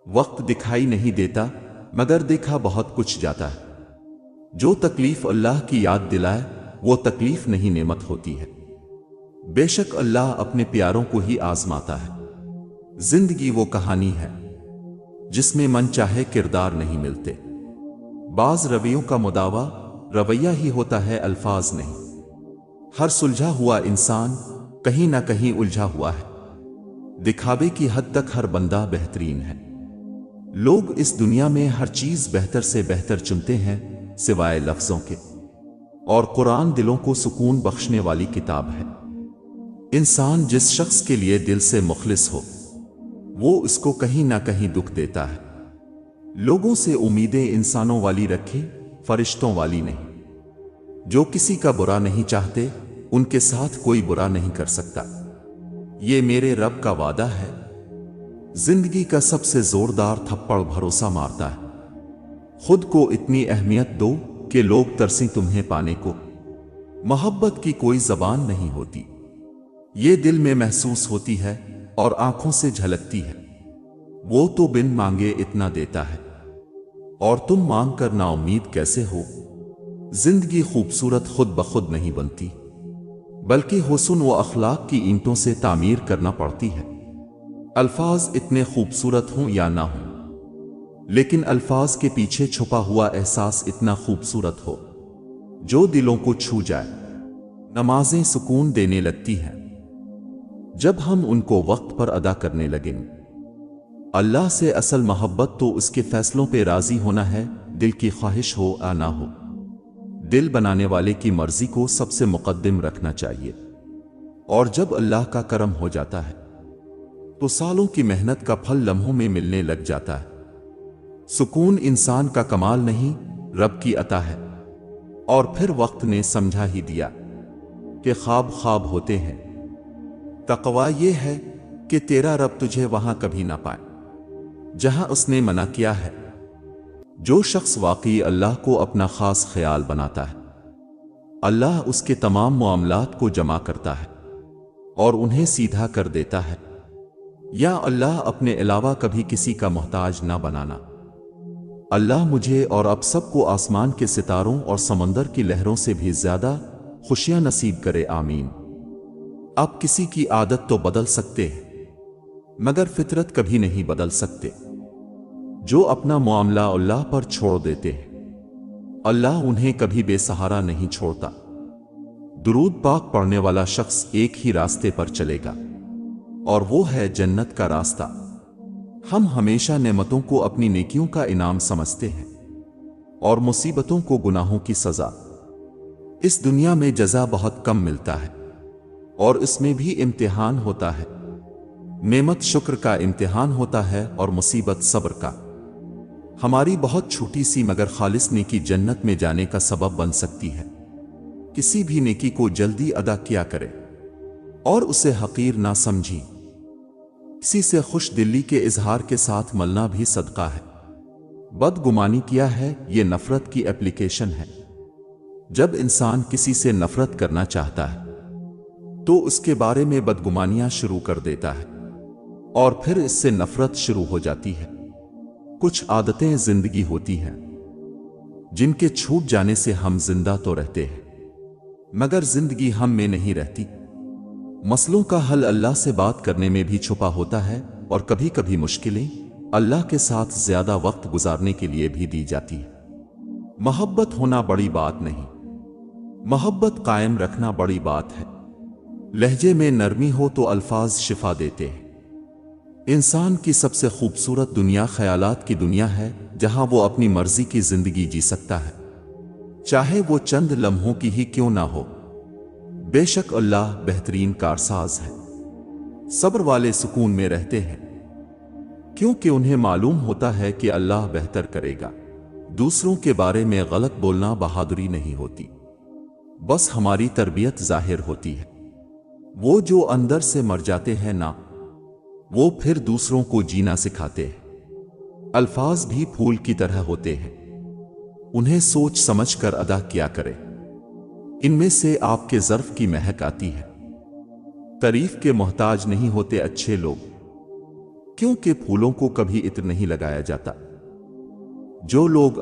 وقت دکھائی نہیں دیتا مگر دیکھا بہت کچھ جاتا ہے۔ جو تکلیف اللہ کی یاد دلائے وہ تکلیف نہیں نعمت ہوتی ہے۔ بے شک اللہ اپنے پیاروں کو ہی آزماتا ہے۔ زندگی وہ کہانی ہے جس میں من چاہے کردار نہیں ملتے۔ بعض رویوں کا مداوا رویہ ہی ہوتا ہے، الفاظ نہیں۔ ہر سلجھا ہوا انسان کہیں نہ کہیں الجھا ہوا ہے۔ دکھاوے کی حد تک ہر بندہ بہترین ہے۔ لوگ اس دنیا میں ہر چیز بہتر سے بہتر چنتے ہیں سوائے لفظوں کے، اور قرآن دلوں کو سکون بخشنے والی کتاب ہے۔ انسان جس شخص کے لیے دل سے مخلص ہو وہ اس کو کہیں نہ کہیں دکھ دیتا ہے۔ لوگوں سے امیدیں انسانوں والی رکھے، فرشتوں والی نہیں۔ جو کسی کا برا نہیں چاہتے ان کے ساتھ کوئی برا نہیں کر سکتا۔ یہ میرے رب کا وعدہ ہے۔ زندگی کا سب سے زوردار تھپڑ بھروسہ مارتا ہے۔ خود کو اتنی اہمیت دو کہ لوگ ترسیں تمہیں پانے کو۔ محبت کی کوئی زبان نہیں ہوتی، یہ دل میں محسوس ہوتی ہے اور آنکھوں سے جھلکتی ہے۔ وہ تو بن مانگے اتنا دیتا ہے، اور تم مانگ کر نا امید کیسے ہو؟ زندگی خوبصورت خود بخود نہیں بنتی، بلکہ حسن و اخلاق کی اینٹوں سے تعمیر کرنا پڑتی ہے۔ الفاظ اتنے خوبصورت ہوں یا نہ ہوں، لیکن الفاظ کے پیچھے چھپا ہوا احساس اتنا خوبصورت ہو جو دلوں کو چھو جائے۔ نمازیں سکون دینے لگتی ہیں جب ہم ان کو وقت پر ادا کرنے لگیں۔ اللہ سے اصل محبت تو اس کے فیصلوں پہ راضی ہونا ہے، دل کی خواہش ہو یا نہ ہو۔ دل بنانے والے کی مرضی کو سب سے مقدم رکھنا چاہیے، اور جب اللہ کا کرم ہو جاتا ہے تو سالوں کی محنت کا پھل لمحوں میں ملنے لگ جاتا ہے۔ سکون انسان کا کمال نہیں، رب کی عطا ہے۔ اور پھر وقت نے سمجھا ہی دیا کہ خواب خواب ہوتے ہیں۔ تقوی یہ ہے کہ تیرا رب تجھے وہاں کبھی نہ پائے جہاں اس نے منع کیا ہے۔ جو شخص واقعی اللہ کو اپنا خاص خیال بناتا ہے، اللہ اس کے تمام معاملات کو جمع کرتا ہے اور انہیں سیدھا کر دیتا ہے۔ یا اللہ اپنے علاوہ کبھی کسی کا محتاج نہ بنانا۔ اللہ مجھے اور اب سب کو آسمان کے ستاروں اور سمندر کی لہروں سے بھی زیادہ خوشیاں نصیب کرے، آمین۔ آپ کسی کی عادت تو بدل سکتے ہیں مگر فطرت کبھی نہیں بدل سکتے۔ جو اپنا معاملہ اللہ پر چھوڑ دیتے ہیں اللہ انہیں کبھی بے سہارا نہیں چھوڑتا۔ درود پاک پڑھنے والا شخص ایک ہی راستے پر چلے گا، اور وہ ہے جنت کا راستہ۔ ہم ہمیشہ نعمتوں کو اپنی نیکیوں کا انعام سمجھتے ہیں اور مصیبتوں کو گناہوں کی سزا۔ اس دنیا میں جزا بہت کم ملتا ہے اور اس میں بھی امتحان ہوتا ہے۔ نعمت شکر کا امتحان ہوتا ہے اور مصیبت صبر کا۔ ہماری بہت چھوٹی سی مگر خالص نیکی جنت میں جانے کا سبب بن سکتی ہے۔ کسی بھی نیکی کو جلدی ادا کیا کرے اور اسے حقیر نہ سمجھی۔ کسی سے خوش دلی کے اظہار کے ساتھ ملنا بھی صدقہ ہے۔ بدگمانی کیا ہے یہ نفرت کی اپلیکیشن ہے۔ جب انسان کسی سے نفرت کرنا چاہتا ہے تو اس کے بارے میں بدگمانیاں شروع کر دیتا ہے اور پھر اس سے نفرت شروع ہو جاتی ہے۔ کچھ عادتیں زندگی ہوتی ہیں جن کے چھوٹ جانے سے ہم زندہ تو رہتے ہیں مگر زندگی ہم میں نہیں رہتی۔ مسئلوں کا حل اللہ سے بات کرنے میں بھی چھپا ہوتا ہے، اور کبھی کبھی مشکلیں اللہ کے ساتھ زیادہ وقت گزارنے کے لیے بھی دی جاتی ہے۔ محبت ہونا بڑی بات نہیں، محبت قائم رکھنا بڑی بات ہے۔ لہجے میں نرمی ہو تو الفاظ شفا دیتے ہیں۔ انسان کی سب سے خوبصورت دنیا خیالات کی دنیا ہے، جہاں وہ اپنی مرضی کی زندگی جی سکتا ہے، چاہے وہ چند لمحوں کی ہی کیوں نہ ہو۔ بے شک اللہ بہترین کارساز ہے۔ صبر والے سکون میں رہتے ہیں کیونکہ انہیں معلوم ہوتا ہے کہ اللہ بہتر کرے گا۔ دوسروں کے بارے میں غلط بولنا بہادری نہیں ہوتی، بس ہماری تربیت ظاہر ہوتی ہے۔ وہ جو اندر سے مر جاتے ہیں نا، وہ پھر دوسروں کو جینا سکھاتے ہیں۔ الفاظ بھی پھول کی طرح ہوتے ہیں، انہیں سوچ سمجھ کر ادا کیا کرے، ان میں سے آپ کے ظرف کی مہک آتی ہے۔ تعریف کے محتاج نہیں ہوتے اچھے لوگ، کیونکہ پھولوں کو کبھی عطر نہیں لگایا جاتا۔ جو لوگ